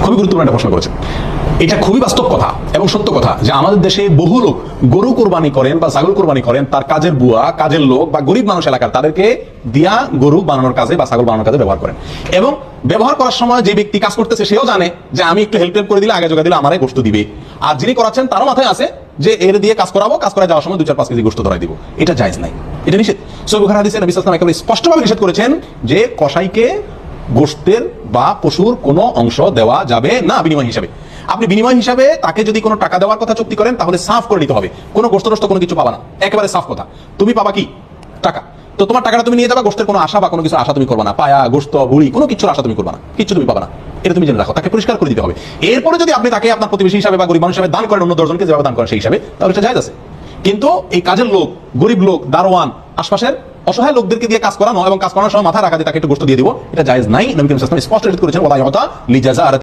খুবই গুরুত্বপূর্ণ একটা প্রশ্ন করেছেন। এটা খুবই বাস্তব কথা এবং সত্য কথা যে আমাদের দেশে বহু লোক গরু কোরবানি করেন বা ছাগল কোরবানি করেন, তার কাজের বুয়া, কাজের লোক বা গরিব মানুষ এলাকার তাদেরকে দিয়া গরু বানানোর কাজে বা ছাগল বানানোর কাজে ব্যবহার করেন। এবং ব্যবহার করার সময় যে ব্যক্তি কাজ করতেছে সেও জানে যে আমি একটু হেল্প করে দিলে, আগে জোগা দিলে আমারই গোশত দিবে। আর যিনি করাচ্ছেন তারও মাথায় আছে যে এর দিয়ে কাজ করাবো, কাজ করে যাওয়ার সময় 2-4-5 কেজি গোশত ধরাই দিব। এটা জায়েজ নাই, এটা নিষেধ। সহিহ বুখারী হাদিসে নবী সাল্লাল্লাহু আলাইহি ওয়াসাল্লাম একেবারে স্পষ্টভাবে নিষেধ করেছেন যে কসাইকে গোশতের বা পশুর কোনো অংশ দেওয়া যাবে না বিনিময় হিসাবে। আপনি বিনিময় হিসাবে তাকে যদি কোনো টাকা দেওয়ার কথা চুক্তি করেন তাহলে সাফ করে নিতে হবে, কোনো গোশত টোস্ত কোনো কিছু পাবা না, একেবারে সাফ কথা। তুমি পাবা কি? টাকা। তো তোমার টাকাটা তুমি নিয়ে যাবা, গোশতের কোনো আশা বা কোনো কিছু আশা তুমি করবা না, পায়া গোশত ভুড়ি কোনো কিছুর আশা তুমি করবা না, কিছু তুমি পাবা না, এটা তুমি জেনে রাখো। তাকে পরিষ্কার করে দিতে হবে। এরপরে যদি আপনি তাকে আপনার প্রতিবেশী হিসাবে বা গরিব মানুষ হিসাবে দান করেন, অন্য 10 জনকে যেভাবে দান করেন সেই হিসাবে, তাহলে এটা জায়েজ আছে। কিন্তু এই কাজের লোক, গরিব লোক, দারোয়ান, আশপাশের অসহায় লোকদেরকে দিয়ে কাজ করানো এবং কাজ করানোর সময় মাথা রাখা দিয়ে তাকে একটু গোশত দিয়ে দিব, এটা জায়েজ নাই। নবী করিম সাল্লাল্লাহু আলাইহি ওয়াসাল্লাম স্পষ্ট করেছেন ওয়ালা ইউতা লিজাযারাত